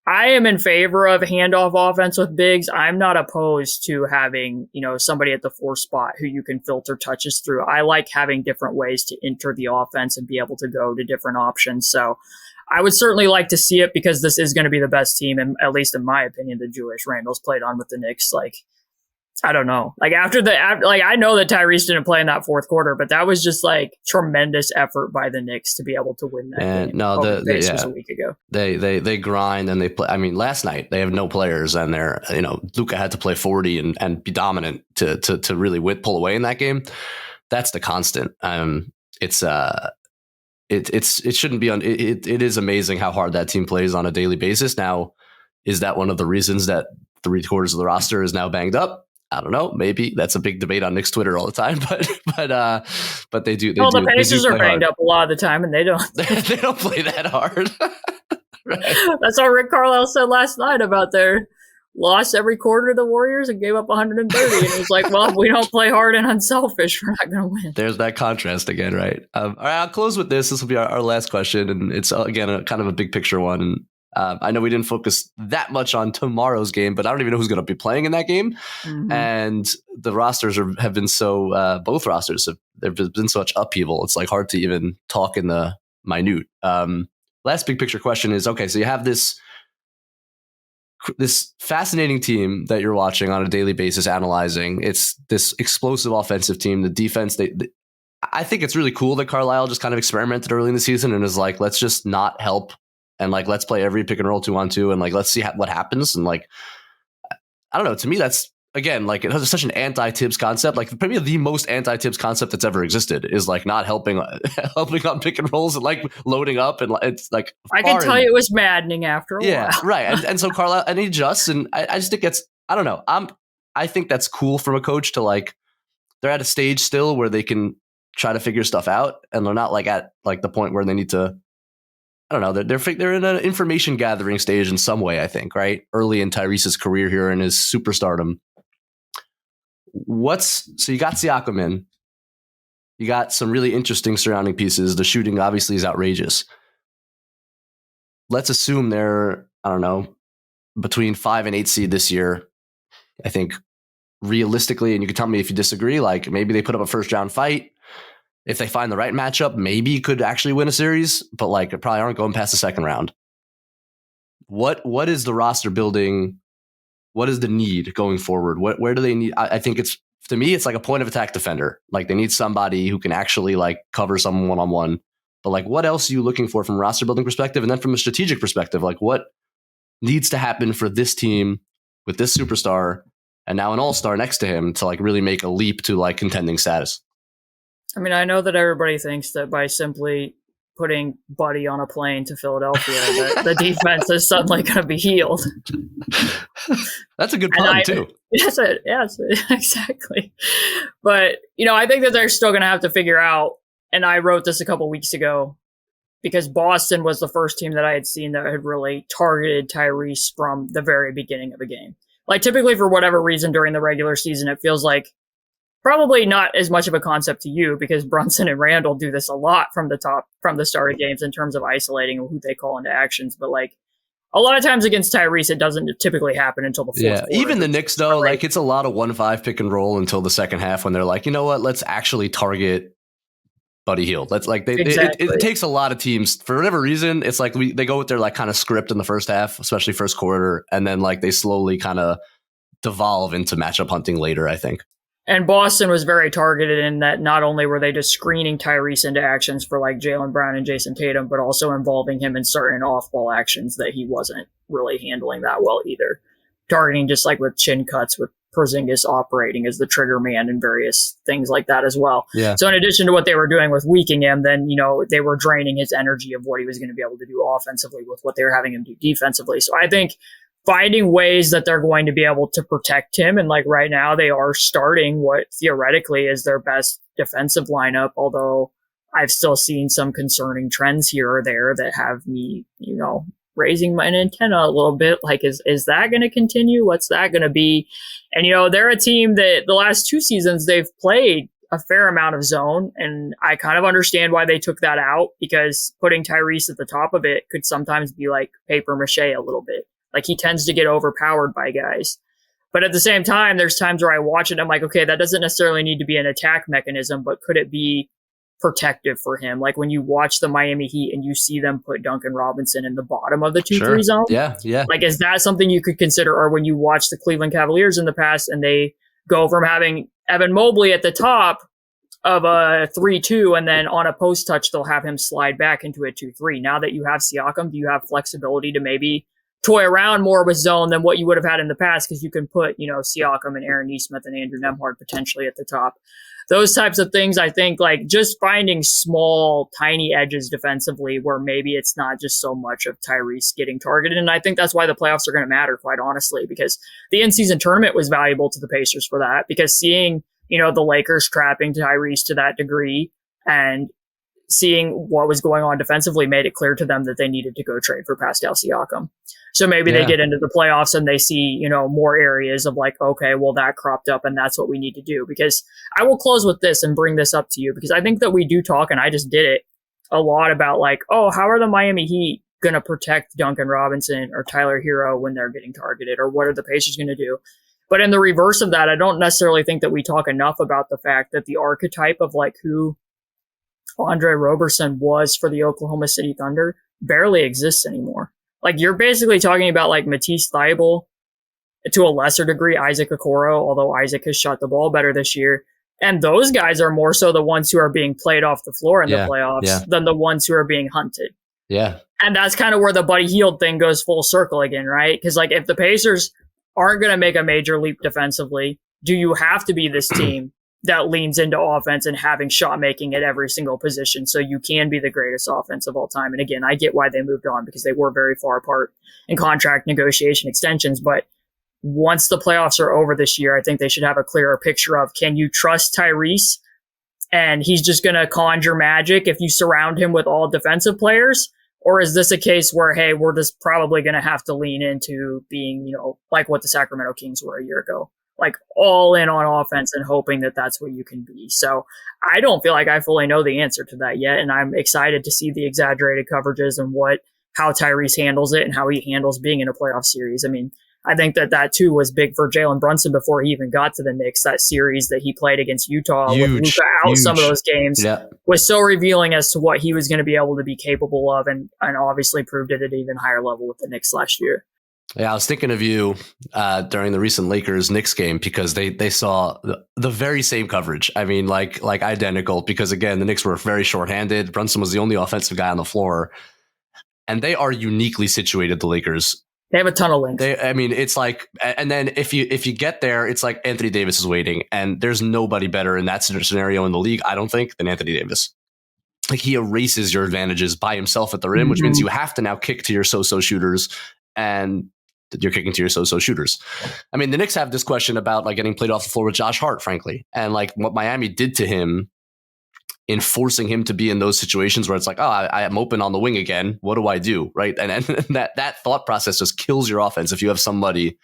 I am in favor of handoff offense with bigs. I'm not opposed to having, somebody at the 4 spot who you can filter touches through. I like having different ways to enter the offense and be able to go to different options. So I would certainly like to see it because this is going to be the best team, and at least in my opinion, that Julius Randle's played on with the Knicks. Like, I don't know. Like I know that Tyrese didn't play in that fourth quarter, but that was just like tremendous effort by the Knicks to be able to win that game. No, this was a week ago. They grind and they play. I mean, last night they have no players, and they're Luka had to play 40 and be dominant to really pull away in that game. That's the constant. It shouldn't be it is amazing how hard that team plays on a daily basis. Now, is that one of the reasons that 3/4 of the roster is now banged up? I don't know. Maybe that's a big debate on Knicks Twitter all the time, but they do. The Pacers are banged up a lot of the time, and they don't. They don't play that hard. Right. That's what Rick Carlisle said last night about their loss every quarter to the Warriors and gave up 130. And he was like, "Well, if we don't play hard and unselfish, we're not going to win." There's that contrast again, right? All right, I'll close with this. This will be our last question, and it's again kind of a big picture one. And I know we didn't focus that much on tomorrow's game, but I don't even know who's going to be playing in that game. Mm-hmm. And the rosters have been so both rosters there have been so much upheaval. It's like hard to even talk in the minute. Last big picture question is, okay, so you have this fascinating team that you're watching on a daily basis, analyzing. It's this explosive offensive team. The defense, I think it's really cool that Carlisle just kind of experimented early in the season and is like, let's just not help. And like, let's play every pick and roll 2-on-2 and like, let's see what happens. And like, I don't know, to me, that's again, like it has such an anti-Tibbs concept. Like probably the most anti-Tibbs concept that's ever existed is like not helping on pick and rolls and like loading up. And it's like, I can tell you it was maddening after a while. Yeah, right. And so Carlisle, and he adjusts. And I just think I don't know. I think that's cool from a coach to like, they're at a stage still where they can try to figure stuff out. And they're not like at like the point where they need to, I don't know. They're in an information gathering stage in some way, I think, right? Early in Tyrese's career here and his superstardom. So you got Siakam in. You got some really interesting surrounding pieces. The shooting obviously is outrageous. Let's assume they're, I don't know, between 5 and 8 seed this year. I think realistically, and you can tell me if you disagree, like maybe they put up a first round fight. If they find the right matchup, maybe could actually win a series, but like probably aren't going past the second round. What is the roster building? What is the need going forward? Where do they need? I think to me, it's like a point of attack defender. Like they need somebody who can actually like cover someone one-on-one. But like, what else are you looking for from a roster building perspective? And then from a strategic perspective, like what needs to happen for this team with this superstar and now an all-star next to him to like really make a leap to like contending status? I mean, I know that everybody thinks that by simply putting Buddy on a plane to Philadelphia, that the defense is suddenly going to be healed. That's a good pun, too. Yes, exactly. But, I think that they're still going to have to figure out, and I wrote this a couple weeks ago, because Boston was the first team that I had seen that had really targeted Tyrese from the very beginning of a game. Like, typically, for whatever reason, during the regular season, it feels like probably not as much of a concept to you because Brunson and Randle do this a lot from the start of games in terms of isolating who they call into actions. But like a lot of times against Tyrese, it doesn't typically happen until the fourth quarter. Even the Knicks though, like it's a lot of 1-5 pick and roll until the second half when they're like, you know what, let's actually target Buddy Hield. That's like it takes a lot of teams for whatever reason. It's like they go with their like kind of script in the first half, especially first quarter, and then like they slowly kind of devolve into matchup hunting later, I think. And Boston was very targeted in that not only were they just screening Tyrese into actions for like Jalen Brown and Jason Tatum, but also involving him in certain off-ball actions that he wasn't really handling that well either. Targeting just like with chin cuts, with Porzingis operating as the trigger man and various things like that as well. Yeah. So in addition to what they were doing with weakening him, then, they were draining his energy of what he was going to be able to do offensively with what they were having him do defensively. So I think finding ways that they're going to be able to protect him. And like right now they are starting what theoretically is their best defensive lineup. Although I've still seen some concerning trends here or there that have me, raising my antenna a little bit. Like, is that going to continue? What's that going to be? And, they're a team that the last 2 seasons they've played a fair amount of zone. And I kind of understand why they took that out because putting Tyrese at the top of it could sometimes be like paper mache a little bit. Like he tends to get overpowered by guys. But at the same time, there's times where I watch it and I'm like, okay, that doesn't necessarily need to be an attack mechanism, but could it be protective for him? Like when you watch the Miami Heat and you see them put Duncan Robinson in the bottom of the 2-3 zone. Yeah. Like, is that something you could consider? Or when you watch the Cleveland Cavaliers in the past and they go from having Evan Mobley at the top of a 3-2, and then on a post touch, they'll have him slide back into a 2-3. Now that you have Siakam, do you have flexibility to maybe toy around more with zone than what you would have had in the past? Because you can put, Siakam and Aaron Nesmith and Andrew Nembhard potentially at the top. Those types of things, I think, like just finding small, tiny edges defensively where maybe it's not just so much of Tyrese getting targeted. And I think that's why the playoffs are going to matter, quite honestly, because the in-season tournament was valuable to the Pacers for that, because seeing, the Lakers trapping Tyrese to that degree and seeing what was going on defensively made it clear to them that they needed to go trade for Pascal Siakam. So maybe they get into the playoffs and they see, more areas of like, okay, well, that cropped up and that's what we need to do. Because I will close with this and bring this up to you, because I think that we do talk, and I just did it a lot, about like, oh, how are the Miami Heat going to protect Duncan Robinson or Tyler Hero when they're getting targeted, or what are the Pacers going to do? But in the reverse of that, I don't necessarily think that we talk enough about the fact that the archetype of like who Andre Roberson was for the Oklahoma City Thunder barely exists anymore. Like, you're basically talking about like Matisse Thybulle, to a lesser degree Isaac Okoro, although Isaac has shot the ball better this year. And those guys are more so the ones who are being played off the floor in the playoffs than the ones who are being hunted. Yeah. And that's kind of where the Buddy Hield thing goes full circle again, right? Because like if the Pacers aren't going to make a major leap defensively, do you have to be this team that leans into offense and having shot making at every single position so you can be the greatest offense of all time? And again, I get why they moved on, because they were very far apart in contract negotiation extensions. But once the playoffs are over this year, I think they should have a clearer picture of, can you trust Tyrese and he's just going to conjure magic if you surround him with all defensive players? Or is this a case where, hey, we're just probably going to have to lean into being, like what the Sacramento Kings were a year ago, like all in on offense and hoping that that's what you can be? So I don't feel like I fully know the answer to that yet. And I'm excited to see the exaggerated coverages and how Tyrese handles it and how he handles being in a playoff series. I mean, I think that too was big for Jalen Brunson before he even got to the Knicks. That series that he played against Utah with Luka out some of those games was so revealing as to what he was going to be able to be capable of, and obviously proved it at an even higher level with the Knicks last year. Yeah, I was thinking of you during the recent Lakers-Knicks game, because they saw the very same coverage. I mean, like identical, because again, the Knicks were very shorthanded. Brunson was the only offensive guy on the floor, and they are uniquely situated, the Lakers. They have a ton of length. It's like, and then if you get there, it's like Anthony Davis is waiting, and there's nobody better in that scenario in the league, I don't think, than Anthony Davis. Like, he erases your advantages by himself at the rim, which means you have to now kick to your so-so shooters, and you're kicking to your so-so shooters. I mean, the Knicks have this question about like getting played off the floor with Josh Hart, frankly, and like what Miami did to him in forcing him to be in those situations where it's like, oh, I am open on the wing again. What do I do? Right. And that thought process just kills your offense if you have somebody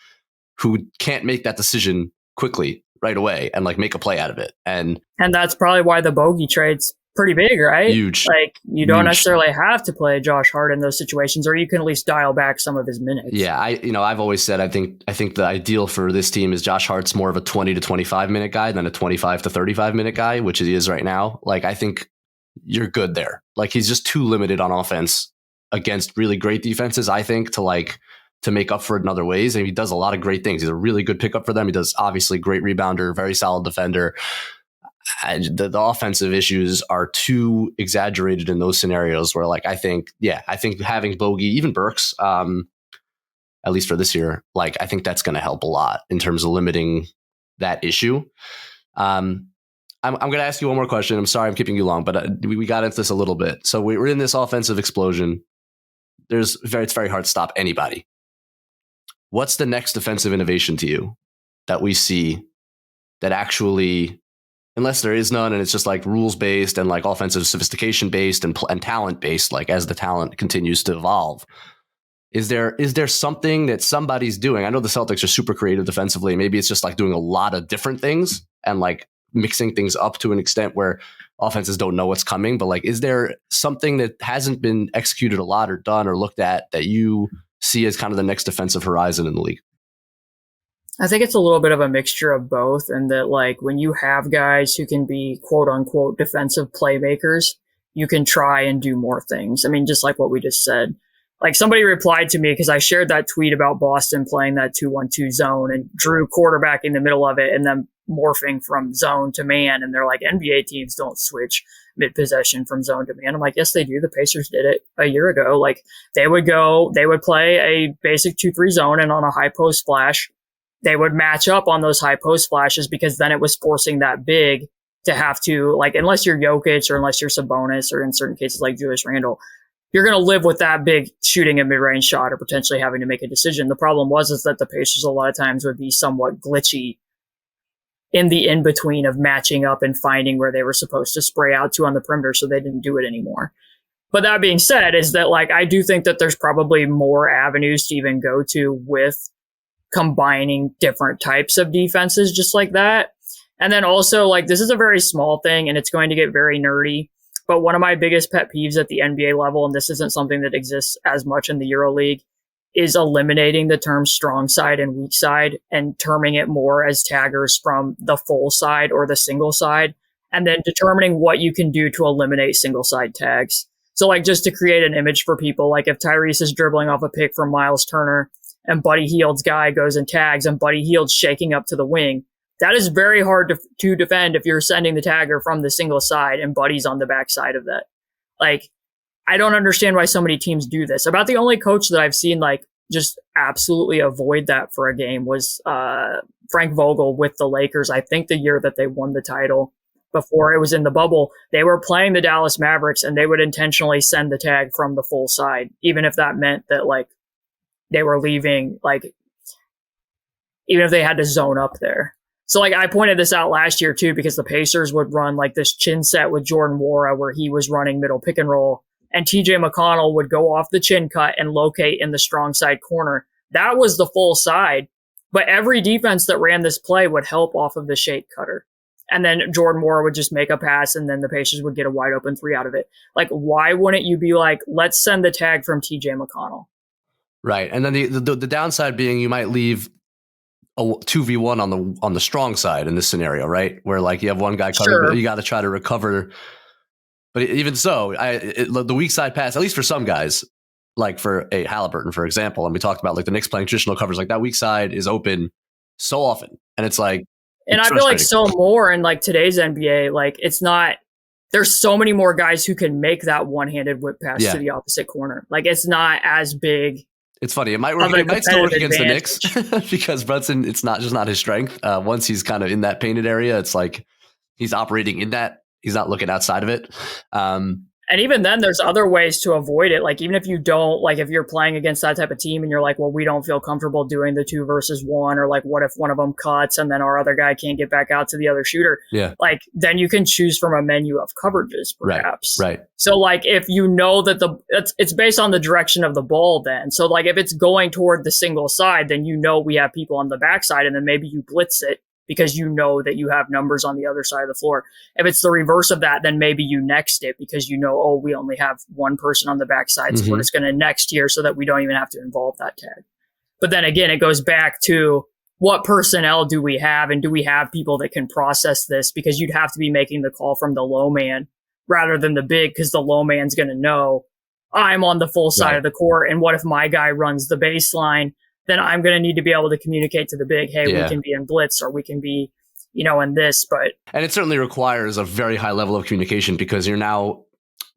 who can't make that decision quickly right away and like make a play out of it. And that's probably why the Bogey trade's pretty big, right? Huge. Like, you don't necessarily have to play Josh Hart in those situations, or you can at least dial back some of his minutes. Yeah, I've always said I think the ideal for this team is Josh Hart's more of a 20 to 25 minute guy than a 25 to 35 minute guy, which he is right now. Like, I think you're good there. Like, he's just too limited on offense against really great defenses, I think, to make up for it in other ways. And he does a lot of great things. He's a really good pickup for them. He does obviously great rebounder, very solid defender. The offensive issues are too exaggerated in those scenarios where, like, I think having Bogey, even Burks, at least for this year, like, I think that's going to help a lot in terms of limiting that issue. I'm going to ask you one more question. I'm sorry I'm keeping you long, but we got into this a little bit. So we're in this offensive explosion. It's very hard to stop anybody. What's the next defensive innovation to you that we see that actually, unless there is none and it's just like rules based and like offensive sophistication based and talent based, like as the talent continues to evolve, is there something that somebody's doing? I know the Celtics are super creative defensively. Maybe it's just like doing a lot of different things and like mixing things up to an extent where offenses don't know what's coming. But like, is there something that hasn't been executed a lot or done or looked at that you see as kind of the next defensive horizon in the league? I think it's a little bit of a mixture of both, and that like when you have guys who can be quote unquote defensive playmakers, you can try and do more things. I mean, just like what we just said. Like, somebody replied to me because I shared that tweet about Boston playing that 2-1-2 zone and Drew quarterbacking the middle of it and then morphing from zone to man, and they're like, NBA teams don't switch mid-possession from zone to man. I'm like, yes, they do. The Pacers did it a year ago. Like, they would play a basic 2-3 zone, and on a high post flash, they would match up on those high post flashes, because then it was forcing that big to have to, like, unless you're Jokic or unless you're Sabonis, or in certain cases like Julius Randle, you're going to live with that big shooting a mid-range shot or potentially having to make a decision. The problem is that the Pacers a lot of times would be somewhat glitchy in the in-between of matching up and finding where they were supposed to spray out to on the perimeter, so they didn't do it anymore. But that being said, is that, like, I do think that there's probably more avenues to even go to with combining different types of defenses just like that. And then also, like, this is a very small thing and it's going to get very nerdy, but one of my biggest pet peeves at the NBA level, and this isn't something that exists as much in the EuroLeague, is eliminating the term strong side and weak side and terming it more as taggers from the full side or the single side, and then determining what you can do to eliminate single side tags. So, like, just to create an image for people, like if Tyrese is dribbling off a pick from Miles Turner and Buddy Hield's guy goes and tags and Buddy Hield's shaking up to the wing, that is very hard to defend if you're sending the tagger from the single side and Buddy's on the back side of that. Like, I don't understand why so many teams do this. About the only coach that I've seen, like, just absolutely avoid that for a game was Frank Vogel with the Lakers. I think the year that they won the title, before it was in the bubble, they were playing the Dallas Mavericks and they would intentionally send the tag from the full side, even if that meant that, like, they were leaving, like, even if they had to zone up there. So, like, I pointed this out last year too, because the Pacers would run like this chin set with Jordan Nwora where he was running middle pick and roll, and TJ McConnell would go off the chin cut and locate in the strong side corner. That was the full side, but every defense that ran this play would help off of the shake cutter. And then Jordan Nwora would just make a pass, and then the Pacers would get a wide open three out of it. Like, why wouldn't you be like, let's send the tag from TJ McConnell? Right. And then the downside being you might leave a 2v1 on the strong side in this scenario, right? Where, like, you have one guy covered, Sure. but you got to try to recover. But even so, the weak side pass, at least for some guys, like for a Haliburton, for example, and we talked about, like, the Knicks playing traditional covers, like that weak side is open so often. And it's like, and I feel like so more in, like, today's NBA, like, it's not, there's so many more guys who can make that one-handed whip pass to the opposite corner. Like, it's not as big. It's funny. It might work. It might still work against the Knicks because Brunson, it's not his strength. Once he's kind of in that painted area, it's like he's operating in that. He's not looking outside of it. And even then, there's other ways to avoid it. Like, even if you don't, like, if you're playing against that type of team and you're like, well, we don't feel comfortable doing the 2 versus 1, or like, what if one of them cuts and then our other guy can't get back out to the other shooter? Yeah. Like, then you can choose from a menu of coverages, perhaps. Right. So, like, if you know that it's based on the direction of the ball then. So, like, if it's going toward the single side, then you know we have people on the backside, and then maybe you blitz it because you know that you have numbers on the other side of the floor. If it's the reverse of that, then maybe you next it because you know, oh, we only have one person on the backside, so we're just going to next here so that we don't even have to involve that tag. But then again, it goes back to what personnel do we have, and do we have people that can process this? Because you'd have to be making the call from the low man rather than the big, because the low man's going to know I'm on the full side of the court, and what if my guy runs the baseline? Then I'm going to need to be able to communicate to the big, hey, we can be in blitz, or we can be, you know, in this. And it certainly requires a very high level of communication, because you're now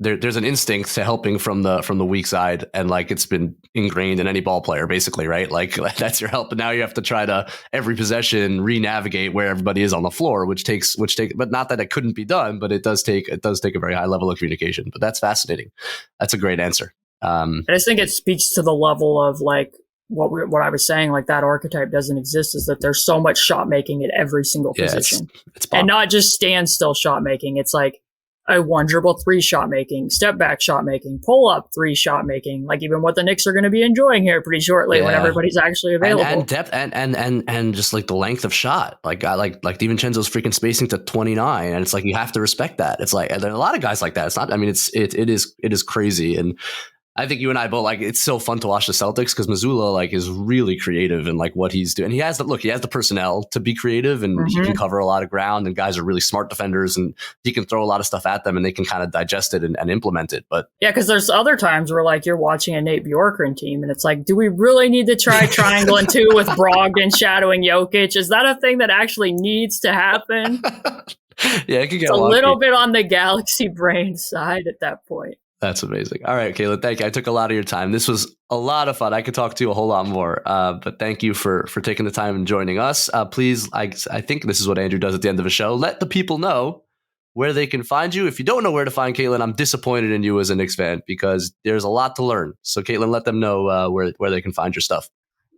there's an instinct to helping from the weak side, and, like, it's been ingrained in any ball player basically, right? Like, that's your help. But now you have to try to every possession re-navigate where everybody is on the floor, which takes, but not that it couldn't be done, but it does take a very high level of communication. But that's fascinating. That's a great answer. I just think it speaks to the level of, like, what I was saying, like, that archetype doesn't exist, is that there's so much shot making at every single position. It's and not just standstill shot making. It's like a 1 dribble 3 shot making, step back shot making, pull up 3 shot making, like even what the Knicks are going to be enjoying here pretty shortly when everybody's actually available. And depth and just, like, the length of shot. Like DiVincenzo's freaking spacing to 29, and it's like you have to respect that. It's like, and there are a lot of guys like that. It's not, I mean, it is crazy. And I think you and I both like it's so fun to watch the Celtics because Mazzulla like is really creative in like what he's doing. He has the personnel to be creative and he can cover a lot of ground and guys are really smart defenders and he can throw a lot of stuff at them and they can kind of digest it and implement it. But yeah, because there's other times where like you're watching a Nate Bjorkgren team and it's like, do we really need to try triangling two with Brogdon shadowing Jokic? Is that a thing that actually needs to happen? Yeah, it could get a little bit on the Galaxy brain side at that point. That's amazing. All right, Kayla, thank you. I took a lot of your time. This was a lot of fun. I could talk to you a whole lot more, but thank you for taking the time and joining us. Please, I think this is what Andrew does at the end of a show. Let the people know where they can find you. If you don't know where to find Caitlin, I'm disappointed in you as a Knicks fan because there's a lot to learn. So, Caitlin, let them know where they can find your stuff.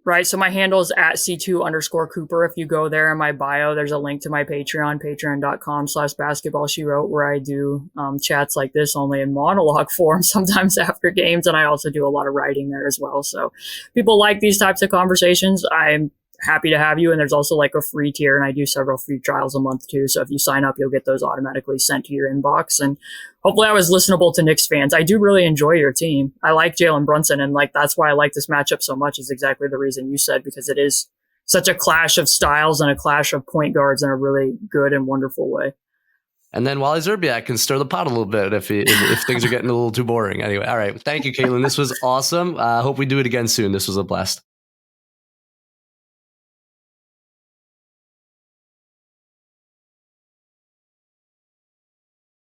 Right. So my handle is at C2_Cooper. If you go there in my bio, there's a link to my Patreon, patreon.com/basketballshewrote, where I do chats like this only in monologue form, sometimes after games. And I also do a lot of writing there as well. So people like these types of conversations. I'm happy to have you. And there's also like a free tier and I do several free trials a month too. So if you sign up, you'll get those automatically sent to your inbox. And hopefully I was listenable to Knicks fans. I do really enjoy your team. I like Jalen Brunson. And like, that's why I like this matchup so much is exactly the reason you said, because it is such a clash of styles and a clash of point guards in a really good and wonderful way. And then Wally Zerbiak can stir the pot a little bit if things are getting a little too boring. Anyway, all right. Thank you, Caitlin. This was awesome. I hope we do it again soon. This was a blast.